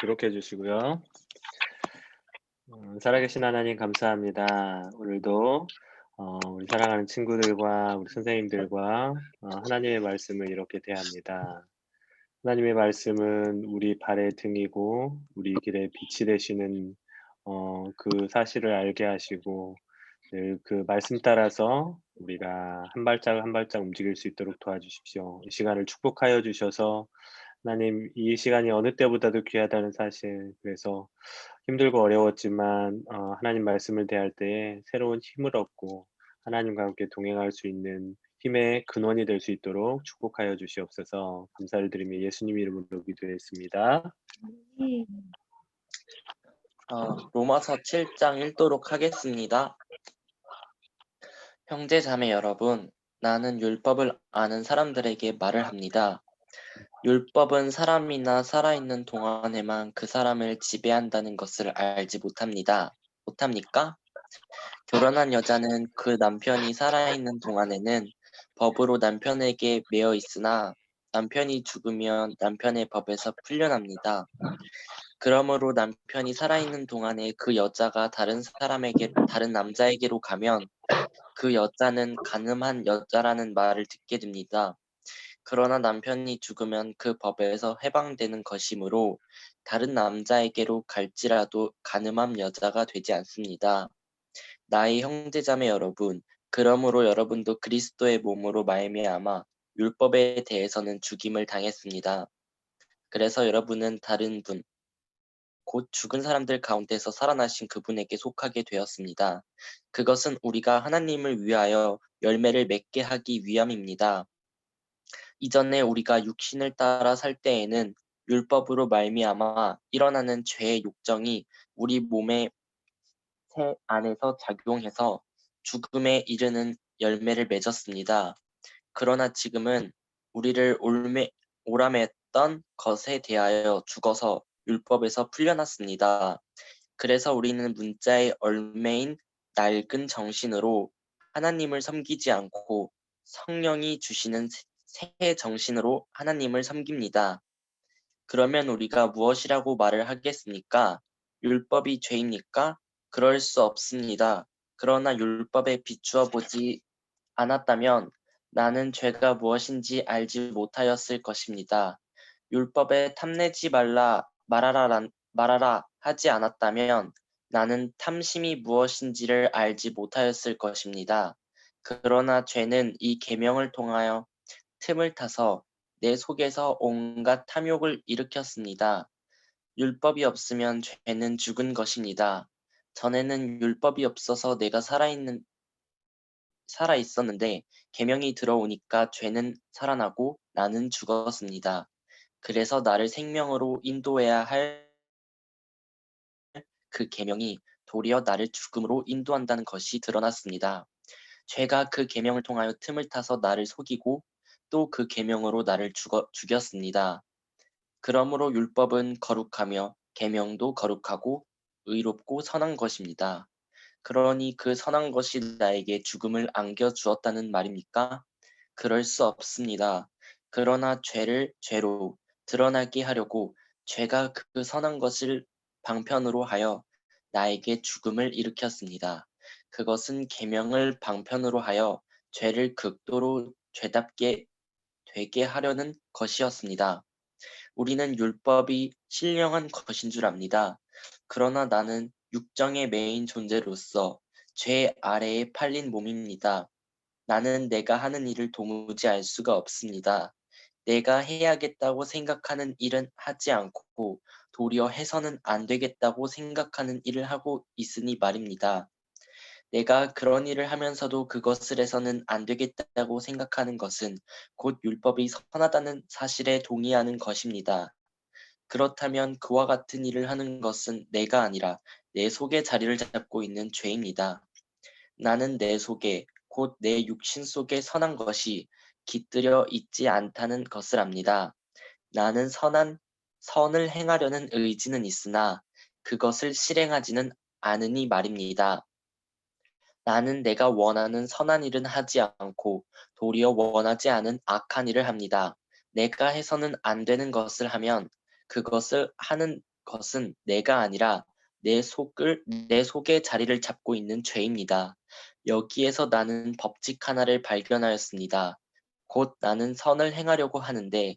기록해 주시고요. 살아계신 하나님 감사합니다. 오늘도 우리 사랑하는 친구들과 우리 선생님들과 하나님의 말씀을 이렇게 대합니다. 하나님의 말씀은 우리 발의 등이고 우리 길의 빛이 되시는 그 사실을 알게 하시고 늘 그 말씀 따라서 우리가 한 발짝 한 발짝 움직일 수 있도록 도와주십시오. 이 시간을 축복하여 주셔서 하나님 이 시간이 어느 때보다도 귀하다는 사실, 그래서 힘들고 어려웠지만 하나님 말씀을 대할 때에 새로운 힘을 얻고 하나님과 함께 동행할 수 있는 힘의 근원이 될 수 있도록 축복하여 주시옵소서. 감사를 드리며 예수님 이름으로 기도했습니다. 네. 로마서 7장 1도록 하겠습니다. 형제 자매 여러분, 나는 율법을 아는 사람들에게 말을 합니다. 율법은 사람이나 살아있는 동안에만 그 사람을 지배한다는 것을 알지 못합니까? 결혼한 여자는 그 남편이 살아있는 동안에는 법으로 남편에게 매여 있으나 남편이 죽으면 남편의 법에서 풀려납니다. 그러므로 남편이 살아있는 동안에 그 여자가 다른 남자에게로 가면 그 여자는 간음한 여자라는 말을 듣게 됩니다. 그러나 남편이 죽으면 그 법에서 해방되는 것이므로 다른 남자에게로 갈지라도 간음한 여자가 되지 않습니다. 나의 형제자매 여러분, 그러므로 여러분도 그리스도의 몸으로 말미암아 율법에 대해서는 죽임을 당했습니다. 그래서 여러분은 다른 분, 곧 죽은 사람들 가운데서 살아나신 그분에게 속하게 되었습니다. 그것은 우리가 하나님을 위하여 열매를 맺게 하기 위함입니다. 이전에 우리가 육신을 따라 살 때에는 율법으로 말미암아 일어나는 죄의 욕정이 우리 몸의 새 안에서 작용해서 죽음에 이르는 열매를 맺었습니다. 그러나 지금은 우리를 오람했던 것에 대하여 죽어서 율법에서 풀려났습니다. 그래서 우리는 문자의 얼매인 낡은 정신으로 하나님을 섬기지 않고 성령이 주시는 새 정신으로 하나님을 섬깁니다. 그러면 우리가 무엇이라고 말을 하겠습니까? 율법이 죄입니까? 그럴 수 없습니다. 그러나 율법에 비추어 보지 않았다면 나는 죄가 무엇인지 알지 못하였을 것입니다. 율법에 탐내지 말아라 하지 않았다면 나는 탐심이 무엇인지를 알지 못하였을 것입니다. 그러나 죄는 이 계명을 통하여 틈을 타서 내 속에서 온갖 탐욕을 일으켰습니다. 율법이 없으면 죄는 죽은 것입니다. 전에는 율법이 없어서 내가 살아 있었는데 계명이 들어오니까 죄는 살아나고 나는 죽었습니다. 그래서 나를 생명으로 인도해야 할 그 계명이 도리어 나를 죽음으로 인도한다는 것이 드러났습니다. 죄가 그 계명을 통하여 틈을 타서 나를 속이고 또 그 계명으로 나를 죽였습니다. 그러므로 율법은 거룩하며 계명도 거룩하고 의롭고 선한 것입니다. 그러니 그 선한 것이 나에게 죽음을 안겨 주었다는 말입니까? 그럴 수 없습니다. 그러나 죄를 죄로 드러나게 하려고 죄가 그 선한 것을 방편으로 하여 나에게 죽음을 일으켰습니다. 그것은 계명을 방편으로 하여 죄를 극도로 죄답게 되게 하려는 것이었습니다. 우리는 율법이 신령한 것인 줄 압니다. 그러나 나는 육정의 메인 존재로서 죄 아래에 팔린 몸입니다. 나는 내가 하는 일을 도무지 알 수가 없습니다. 내가 해야겠다고 생각하는 일은 하지 않고 도리어 해서는 안 되겠다고 생각하는 일을 하고 있으니 말입니다. 내가 그런 일을 하면서도 그것을 해서는 안 되겠다고 생각하는 것은 곧 율법이 선하다는 사실에 동의하는 것입니다. 그렇다면 그와 같은 일을 하는 것은 내가 아니라 내 속에 자리를 잡고 있는 죄입니다. 나는 내 속에 곧 내 육신 속에 선한 것이 깃들여 있지 않다는 것을 압니다. 나는 선을 행하려는 의지는 있으나 그것을 실행하지는 않으니 말입니다. 나는 내가 원하는 선한 일은 하지 않고 도리어 원하지 않은 악한 일을 합니다. 내가 해서는 안 되는 것을 하면 그것을 하는 것은 내가 아니라 내 속에 자리를 잡고 있는 죄입니다. 여기에서 나는 법칙 하나를 발견하였습니다. 곧 나는 선을 행하려고 하는데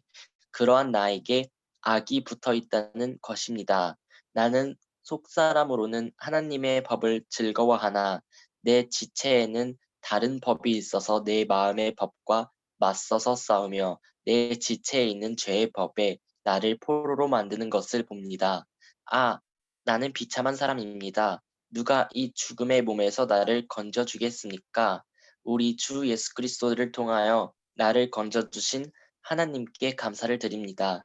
그러한 나에게 악이 붙어 있다는 것입니다. 나는 속사람으로는 하나님의 법을 즐거워하나 내 지체에는 다른 법이 있어서 내 마음의 법과 맞서서 싸우며 내 지체에 있는 죄의 법에 나를 포로로 만드는 것을 봅니다. 아, 나는 비참한 사람입니다. 누가 이 죽음의 몸에서 나를 건져 주겠습니까? 우리 주 예수 그리스도를 통하여 나를 건져 주신 하나님께 감사를 드립니다.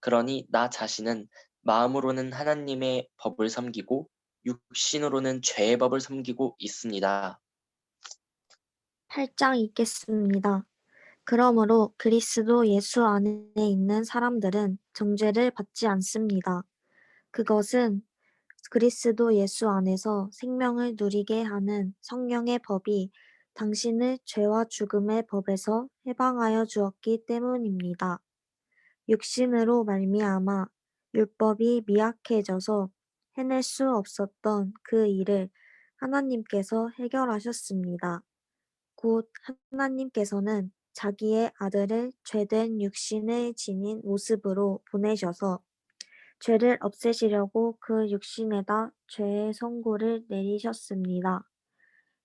그러니 나 자신은 마음으로는 하나님의 법을 섬기고 육신으로는 죄의 법을 섬기고 있습니다. 8장 읽겠습니다. 그러므로 그리스도 예수 안에 있는 사람들은 정죄를 받지 않습니다. 그것은 그리스도 예수 안에서 생명을 누리게 하는 성령의 법이 당신을 죄와 죽음의 법에서 해방하여 주었기 때문입니다. 육신으로 말미암아 율법이 미약해져서 해낼 수 없었던 그 일을 하나님께서 해결하셨습니다. 곧 하나님께서는 자기의 아들을 죄된 육신을 지닌 모습으로 보내셔서 죄를 없애시려고 그 육신에다 죄의 선고를 내리셨습니다.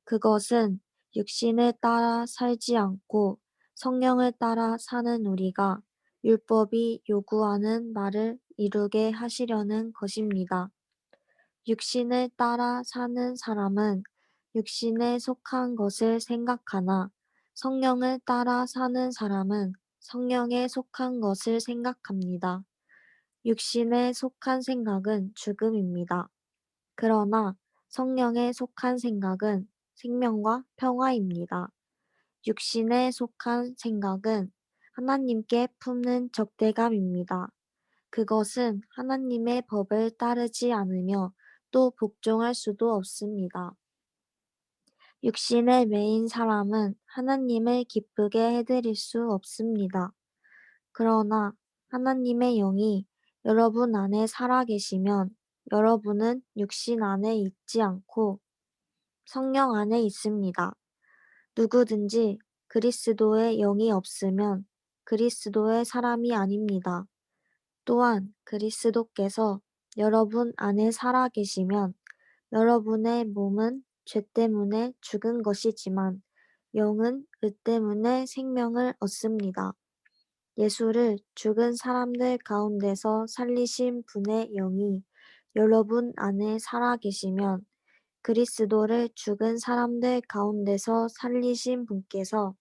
그것은 육신을 따라 살지 않고 성령을 따라 사는 우리가 율법이 요구하는 말을 이루게 하시려는 것입니다. 육신을 따라 사는 사람은 육신에 속한 것을 생각하나 성령을 따라 사는 사람은 성령에 속한 것을 생각합니다. 육신에 속한 생각은 죽음입니다. 그러나 성령에 속한 생각은 생명과 평화입니다. 육신에 속한 생각은 하나님께 품는 적대감입니다. 그것은 하나님의 법을 따르지 않으며 또 복종할 수도 없습니다. 육신의 매인 사람은 하나님을 기쁘게 해드릴 수 없습니다. 그러나 하나님의 영이 여러분 안에 살아계시면 여러분은 육신 안에 있지 않고 성령 안에 있습니다. 누구든지 그리스도의 영이 없으면 그리스도의 사람이 아닙니다. 또한 그리스도께서 여러분 안에 살아계시면 여러분의 몸은 죄 때문에 죽은 것이지만 영은 의 때문에 생명을 얻습니다. 예수를 죽은 사람들 가운데서 살리신 분의 영이 여러분 안에 살아계시면 그리스도를 죽은 사람들 가운데서 살리신 분께서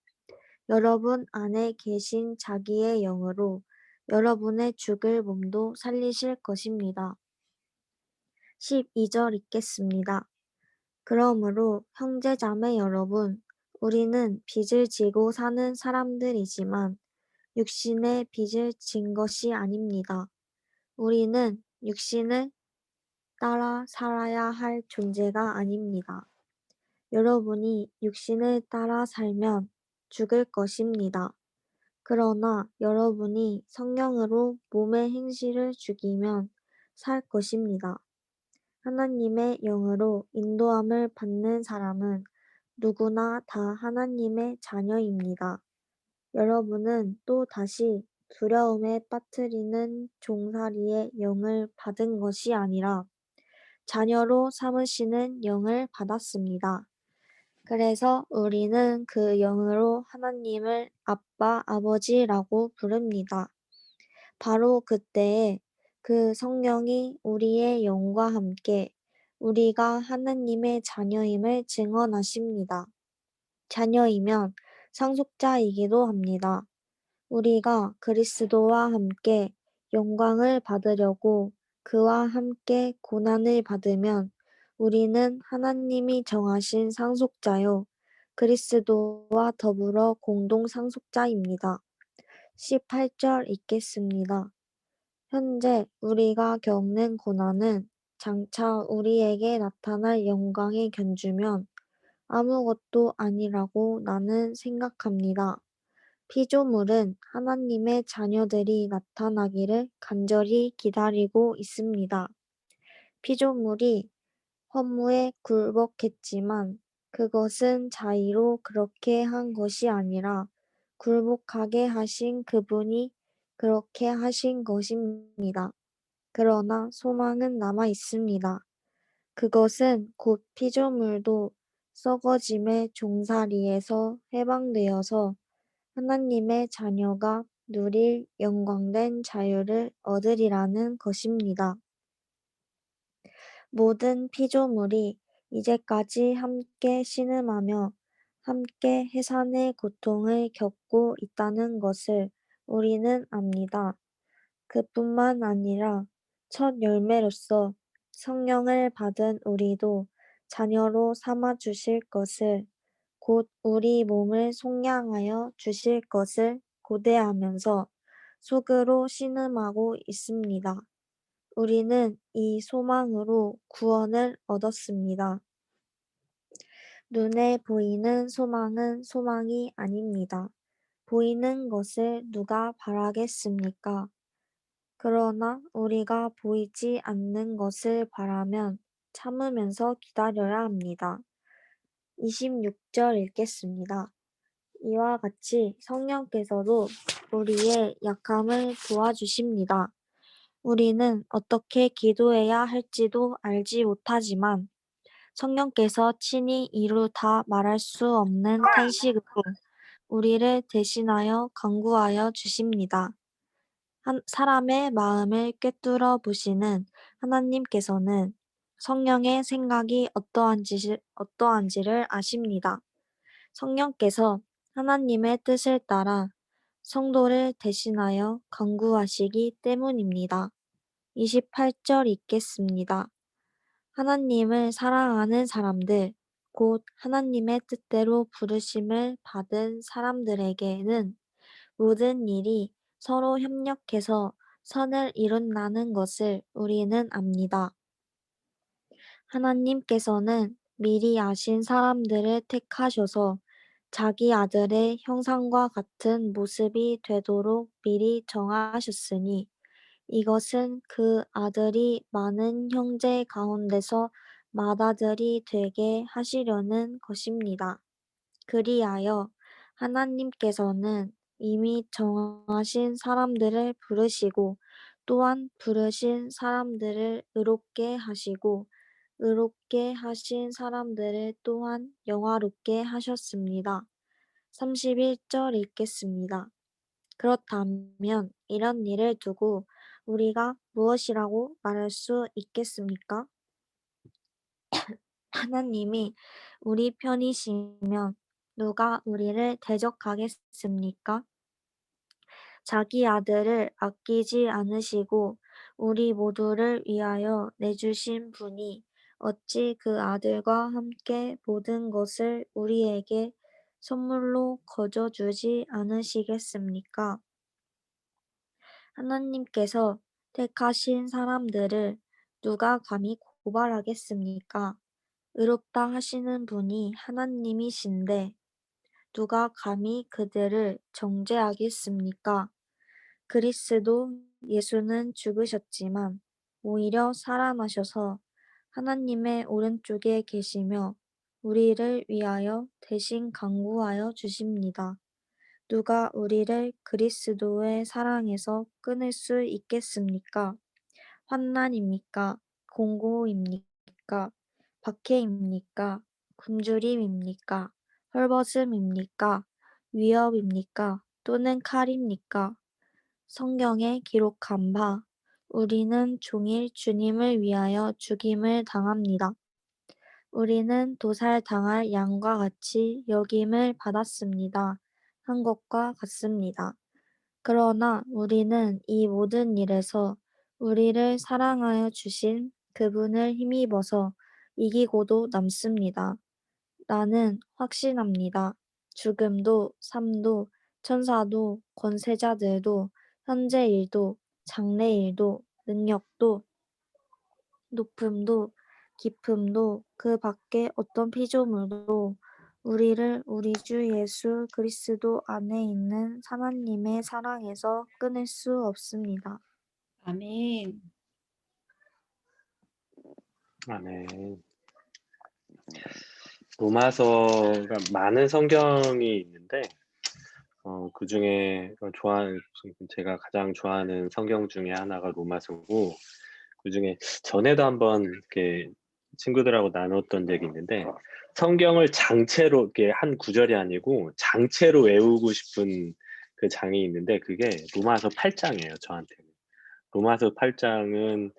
여러분 안에 계신 자기의 영으로 여러분의 죽을 몸도 살리실 것입니다. 12절 읽겠습니다. 그러므로 형제자매 여러분, 우리는 빚을 지고 사는 사람들이지만 육신의 빚을 진 것이 아닙니다. 우리는 육신을 따라 살아야 할 존재가 아닙니다. 여러분이 육신을 따라 살면 죽을 것입니다. 그러나 여러분이 성령으로 몸의 행실을 죽이면 살 것입니다. 하나님의 영으로 인도함을 받는 사람은 누구나 다 하나님의 자녀입니다. 여러분은 또 다시 두려움에 빠뜨리는 종살이의 영을 받은 것이 아니라 자녀로 삼으시는 영을 받았습니다. 그래서 우리는 그 영으로 하나님을 아빠, 아버지라고 부릅니다. 바로 그때에 그 성령이 우리의 영과 함께 우리가 하나님의 자녀임을 증언하십니다. 자녀이면 상속자이기도 합니다. 우리가 그리스도와 함께 영광을 받으려고 그와 함께 고난을 받으면 우리는 하나님이 정하신 상속자요 그리스도와 더불어 공동 상속자입니다. 18절 읽겠습니다. 현재 우리가 겪는 고난은 장차 우리에게 나타날 영광에 견주면 아무것도 아니라고 나는 생각합니다. 피조물은 하나님의 자녀들이 나타나기를 간절히 기다리고 있습니다. 피조물이 허무에 굴복했지만 그것은 자의로 그렇게 한 것이 아니라 굴복하게 하신 그분이 그렇게 하신 것입니다. 그러나 소망은 남아 있습니다. 그것은 곧 피조물도 썩어짐의 종살이에서 해방되어서 하나님의 자녀가 누릴 영광된 자유를 얻으리라는 것입니다. 모든 피조물이 이제까지 함께 신음하며 함께 해산의 고통을 겪고 있다는 것을 우리는 압니다. 그뿐만 아니라 첫 열매로서 성령을 받은 우리도 자녀로 삼아 주실 것을, 곧 우리 몸을 속량하여 주실 것을 고대하면서 속으로 신음하고 있습니다. 우리는 이 소망으로 구원을 얻었습니다. 눈에 보이는 소망은 소망이 아닙니다. 보이는 것을 누가 바라겠습니까? 그러나 우리가 보이지 않는 것을 바라면 참으면서 기다려야 합니다. 26절 읽겠습니다. 이와 같이 성령께서도 우리의 약함을 도와주십니다. 우리는 어떻게 기도해야 할지도 알지 못하지만 성령께서 친히 이루 다 말할 수 없는 탄식으로 우리를 대신하여 간구하여 주십니다. 사람의 마음을 꿰뚫어 보시는 하나님께서는 성령의 생각이 어떠한지를 아십니다. 성령께서 하나님의 뜻을 따라 성도를 대신하여 간구하시기 때문입니다. 28절 읽겠습니다. 하나님을 사랑하는 사람들, 곧 하나님의 뜻대로 부르심을 받은 사람들에게는 모든 일이 서로 협력해서 선을 이룬다는 것을 우리는 압니다. 하나님께서는 미리 아신 사람들을 택하셔서 자기 아들의 형상과 같은 모습이 되도록 미리 정하셨으니 이것은 그 아들이 많은 형제 가운데서 맏아들이 되게 하시려는 것입니다. 그리하여 하나님께서는 이미 정하신 사람들을 부르시고 또한 부르신 사람들을 의롭게 하시고 의롭게 하신 사람들을 또한 영화롭게 하셨습니다. 31절 읽겠습니다. 그렇다면 이런 일을 두고 우리가 무엇이라고 말할 수 있겠습니까? 하나님이 우리 편이시면 누가 우리를 대적하겠습니까? 자기 아들을 아끼지 않으시고 우리 모두를 위하여 내주신 분이 어찌 그 아들과 함께 모든 것을 우리에게 선물로 거저주지 않으시겠습니까? 하나님께서 택하신 사람들을 누가 감히 고발하겠습니까? 의롭다 하시는 분이 하나님이신데 누가 감히 그들을 정죄하겠습니까? 그리스도 예수는 죽으셨지만 오히려 살아나셔서 하나님의 오른쪽에 계시며 우리를 위하여 대신 간구하여 주십니다. 누가 우리를 그리스도의 사랑에서 끊을 수 있겠습니까? 환난입니까? 공고입니까? 박해입니까? 굶주림입니까? 헐벗음입니까? 위협입니까? 또는 칼입니까? 성경에 기록한 바 우리는 종일 주님을 위하여 죽임을 당합니다. 우리는 도살당할 양과 같이 여김을 받았습니다. 한 것과 같습니다. 그러나 우리는 이 모든 일에서 우리를 사랑하여 주신 그분을 힘입어서 이기고도 남습니다. 나는 확신합니다. 죽음도 삶도 천사도 권세자들도 현재 일도 장래 일도 능력도 높음도 깊음도 그 밖에 어떤 피조물도 우리를 우리 주 예수 그리스도 안에 있는 하나님의 사랑에서 끊을 수 없습니다. 아멘. 아멘. 로마서가 많은 성경이 있는데 그중에 제가 가장 좋아하는 성경 중에 하나가 로마서고, 그중에 전에도 한번 이렇게 친구들하고 나눴던 적이 있는데, 성경을 장체로 이렇게 한 구절이 아니고 장체로 외우고 싶은 그 장이 있는데, 그게 로마서 8장이에요, 저한테는. 로마서 8장은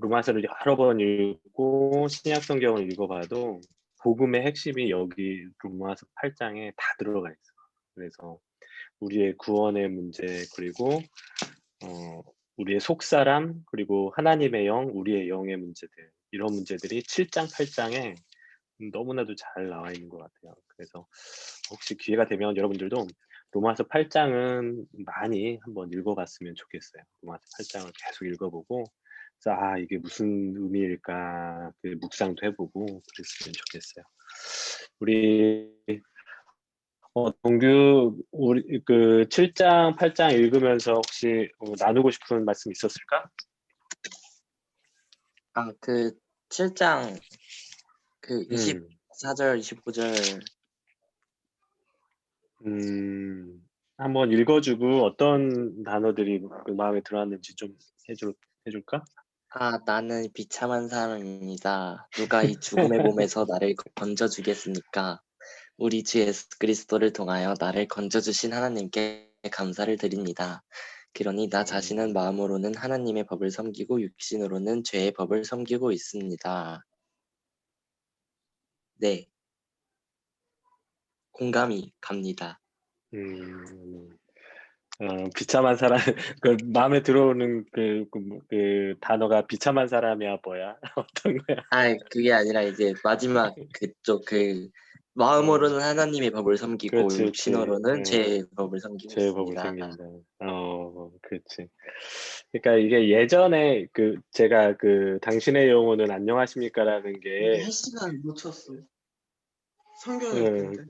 로마서를 여러 번 읽고 신약 성경을 읽어봐도 복음의 핵심이 여기 로마서 8장에 다 들어가 있어요. 그래서 우리의 구원의 문제, 그리고 우리의 속사람, 그리고 하나님의 영, 우리의 영의 문제들, 이런 문제들이 7장, 8장에 너무나도 잘 나와 있는 것 같아요. 그래서 혹시 기회가 되면 여러분들도 로마서 8장은 많이 한번 읽어봤으면 좋겠어요. 로마서 8장을 계속 읽어보고, 그래서 이게 무슨 의미일까 묵상도 해보고 그랬으면 좋겠어요. 우리 동규, 우리 그 7장, 8장 읽으면서 혹시 나누고 싶은 말씀 있었을까? 그 7장 그 음, 24절, 25절 한번 읽어주고 어떤 단어들이 마음에 들어왔는지 좀 해줄까? 나는 비참한 사람입니다. 누가 이 죽음의 몸에서 나를 건져주겠습니까? 우리 주 예수 그리스도를 통하여 나를 건져주신 하나님께 감사를 드립니다. 그러니 나 자신은 마음으로는 하나님의 법을 섬기고 육신으로는 죄의 법을 섬기고 있습니다. 네, 공감이 갑니다. 비참한 사람, 그 마음에 들어오는 그 단어가 비참한 사람이야, 뭐야? 어떤 거야? 그게 아니라 이제 마지막 그쪽 마음으로는 하나님의 법을 섬기고 그렇지, 그렇지. 육신으로는 죄의 법을 섬기고 죄의 법을 있습니다. 섬긴다. 그렇지. 그러니까 이게 예전에 제가 당신의 영혼은 안녕하십니까라는 우리 게 할 시간 놓쳤어. 성경 어, 읽는데.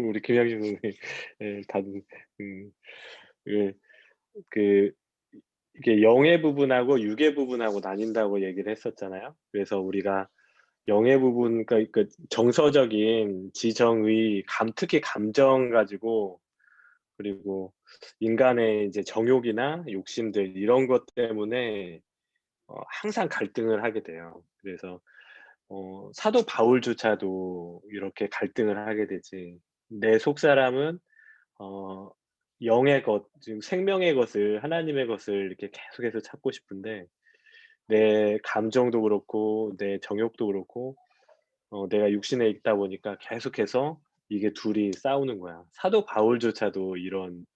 우리 김양식 선생님, 다들 그, 그 이게 영의 부분하고 육의 부분하고 나뉜다고 얘기를 했었잖아요. 그래서 우리가 영의 부분, 그러니까 그 정서적인 지정의, 특히 감정 가지고, 그리고 인간의 이제 정욕이나 욕심들, 이런 것 때문에 항상 갈등을 하게 돼요. 그래서 사도 바울조차도 이렇게 갈등을 하게 되지. 내 속사람은 어 영의 것, 즉 생명의 것을, 하나님의 것을 이렇게 계속해서 찾고 싶은데, 내 감정도 그렇고 내 정욕도 그렇고 내가 육신에 있다 보니까 계속해서 이게 둘이 싸우는 거야. 사도 바울조차도 이런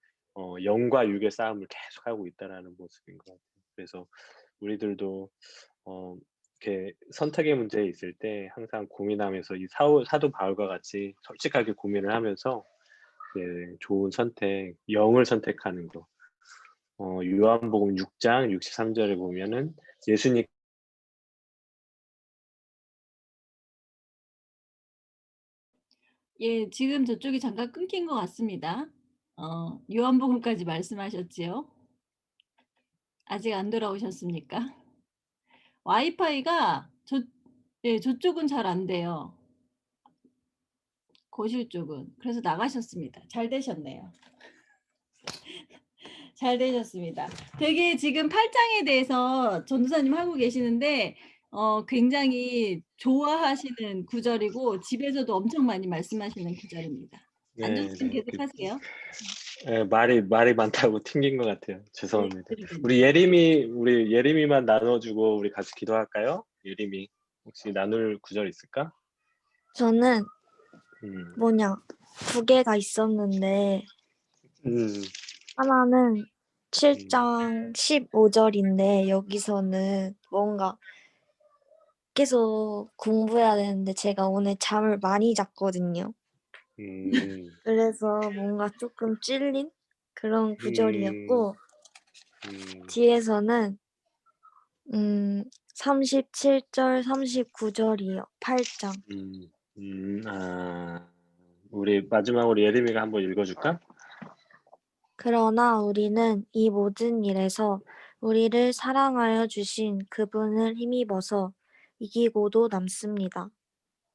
영과 육의 싸움을 계속하고 있다라는 모습인 것 같아요. 그래서 우리들도 어 이렇게 선택의 문제에 있을 때 항상 고민하면서 이 사도 바울과 같이 솔직하게 고민을 하면서 좋은 선택, 영을 선택하는 거. 요한복음 6장 63절에 보면은 예수님 예, 지금 저쪽이 잠깐 끊긴 것 같습니다. 요한복음까지 말씀하셨지요? 아직 안 돌아오셨습니까? 와이파이가 저쪽은 잘 안 돼요. 거실 쪽은. 그래서 나가셨습니다. 잘 되셨네요. 잘 되셨습니다. 되게 지금 8장에 대해서 전도사님 하고 계시는데 굉장히 좋아하시는 구절이고 집에서도 엄청 많이 말씀하시는 구절입니다. 안정수님 계속하세요. 말이 많다고 튕긴 것 같아요. 죄송합니다. 우리 예림이만 나눠주고 우리 같이 기도할까요? 예림이 혹시 나눌 구절 있을까? 저는 음, 2개가 있었는데 음, 하나는 7장 15절인데 여기서는 뭔가 계속 공부해야 되는데 제가 오늘 잠을 많이 잤거든요. 그래서 뭔가 조금 찔린 그런 구절이었고 뒤에서는 37절 39절이요. 8장. 우리 마지막으로 예림이가 한번 읽어줄까? 그러나 우리는 이 모든 일에서 우리를 사랑하여 주신 그분을 힘입어서 이기고도 남습니다.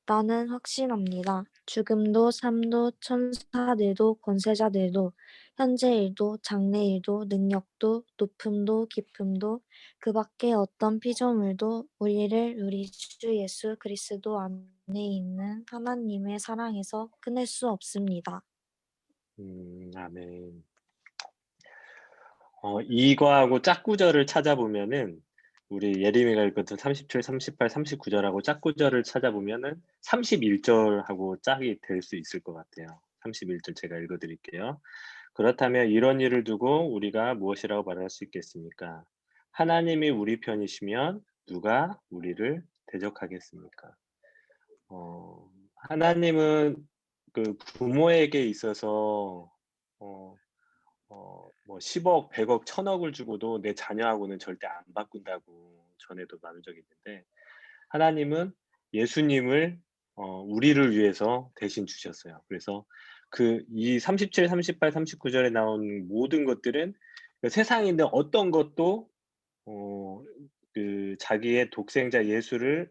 나는 확신합니다. 죽음도 삶도 천사들도 권세자들도 현재일도 장래일도 능력도 높음도 깊음도 그 밖에 어떤 피조물도 우리를 우리 주 예수 그리스도 안에 있는 하나님의 사랑에서 끊을 수 없습니다. 아멘. 이거하고 짝구절을 찾아보면은 우리 예림이가 읽었던 37, 38, 39절하고 짝구절을 찾아보면은 31절하고 짝이 될 수 있을 것 같아요. 31절 제가 읽어드릴게요. 그렇다면 이런 일을 두고 우리가 무엇이라고 말할 수 있겠습니까? 하나님이 우리 편이시면 누가 우리를 대적하겠습니까? 하나님은 그 부모에게 있어서 뭐 10억, 100억, 1000억을 주고도 내 자녀하고는 절대 안 바꾼다고 전에도 나눈 적이 있는데 하나님은 예수님을 우리를 위해서 대신 주셨어요. 그래서 이 37, 38, 39절에 나온 모든 것들은 그 세상에 있는 어떤 것도 자기의 독생자 예수를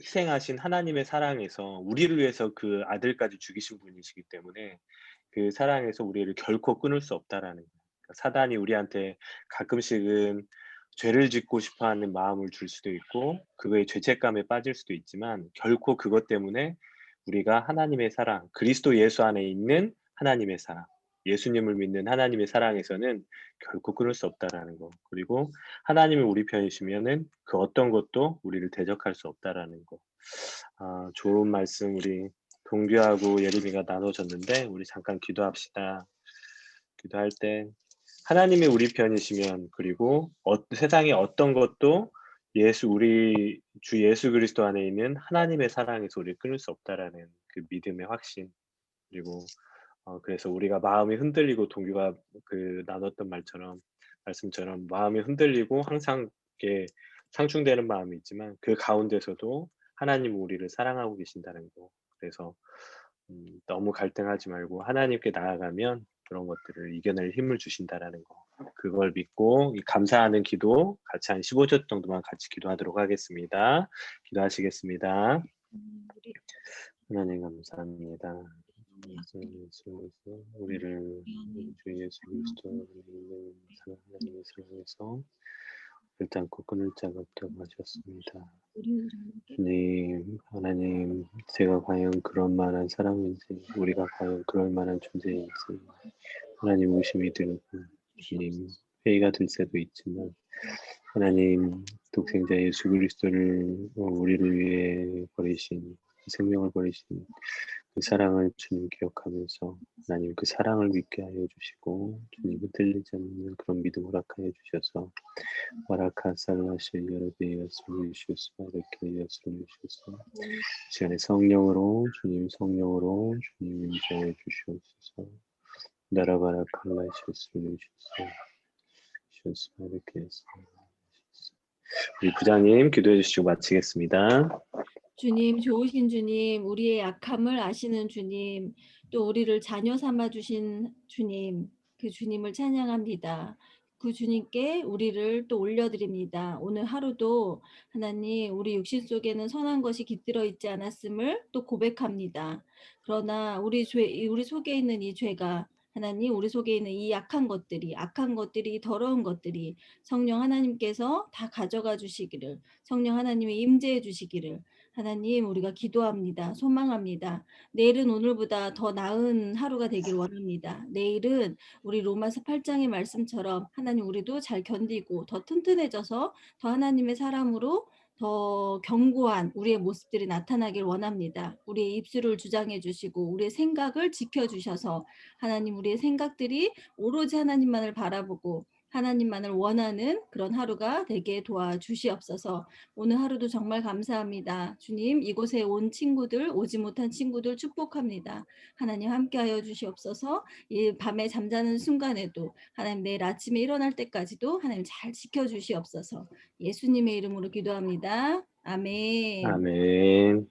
희생하신 하나님의 사랑에서 우리를 위해서 그 아들까지 죽이신 분이시기 때문에 그 사랑에서 우리를 결코 끊을 수 없다라는 거예요. 그러니까 사단이 우리한테 가끔씩은 죄를 짓고 싶어 하는 마음을 줄 수도 있고 그거에 죄책감에 빠질 수도 있지만 결코 그것 때문에 우리가 하나님의 사랑, 그리스도 예수 안에 있는 하나님의 사랑, 예수님을 믿는 하나님의 사랑에서는 결코 끊을 수 없다라는 거. 그리고 하나님이 우리 편이시면은 그 어떤 것도 우리를 대적할 수 없다라는 거. 좋은 말씀 우리 동규하고 예림이가 나눠줬는데 우리 잠깐 기도합시다. 기도할 때 하나님이 우리 편이시면 그리고 세상의 어떤 것도 우리 주 예수 그리스도 안에 있는 하나님의 사랑에서 우리를 끊을 수 없다라는 그 믿음의 확신 그리고 그래서 우리가 마음이 흔들리고 동규가 나눴던 말씀처럼 마음이 흔들리고 항상 이렇게 상충되는 마음이 있지만 그 가운데서도 하나님 우리를 사랑하고 계신다는 거. 그래서 너무 갈등하지 말고 하나님께 나아가면 그런 것들을 이겨낼 힘을 주신다라는 거. 그걸 믿고 이 감사하는 기도 같이 한 15초 정도만 같이 기도하도록 하겠습니다. 기도하시겠습니다. 하나님 감사합니다. 우리를 주 예수 그리스도 믿는 하나님의 사랑에서 결단코 끊을 자가 없다고 하셨습니다. 주님, 하나님, 제가 과연 그런 만한 사랑인지, 우리가 과연 그럴 만한 존재인지, 하나님 의심이 들고, 주님, 회의가 들 때도 있지만, 하나님, 독생자 예수 그리스도를 우리를 위해 버리신, 생명을 버리신 그 사랑을 주님 기억하면서 하나님 그 사랑을 믿게 하여 주시고 주님 흔들리지 않는 그런 믿음 허락하여 주셔서 와라카살라시 여러베이어스로 주셔서 이렇게 예수로 주셔서 시간에 성령으로 주님 임재해 주시옵소서 나라바라 칼라시스로 주셔서 이렇게 해서 우리 부장님 기도해 주시고 마치겠습니다. 주님, 좋으신 주님, 우리의 약함을 아시는 주님, 또 우리를 자녀 삼아 주신 주님, 그 주님을 찬양합니다. 그 주님께 우리를 또 올려드립니다. 오늘 하루도 하나님, 우리 육신 속에는 선한 것이 깃들어 있지 않았음을 또 고백합니다. 그러나 우리 속에 있는 이 죄가 하나님, 우리 속에 있는 이 악한 것들이, 더러운 것들이 성령 하나님께서 다 가져가 주시기를, 성령 하나님이 임재해 주시기를 하나님 우리가 기도합니다. 소망합니다. 내일은 오늘보다 더 나은 하루가 되길 원합니다. 내일은 우리 로마서 8장의 말씀처럼 하나님 우리도 잘 견디고 더 튼튼해져서 더 하나님의 사람으로 더 견고한 우리의 모습들이 나타나길 원합니다. 우리의 입술을 주장해 주시고 우리의 생각을 지켜주셔서 하나님 우리의 생각들이 오로지 하나님만을 바라보고 하나님만을 원하는 그런 하루가 되게 도와주시옵소서. 오늘 하루도 정말 감사합니다. 주님, 이곳에 온 친구들, 오지 못한 친구들 축복합니다. 하나님 함께하여 주시옵소서. 이 밤에 잠자는 순간에도 하나님 내일 아침에 일어날 때까지도 하나님 잘 지켜주시옵소서. 예수님의 이름으로 기도합니다. 아멘. 아멘.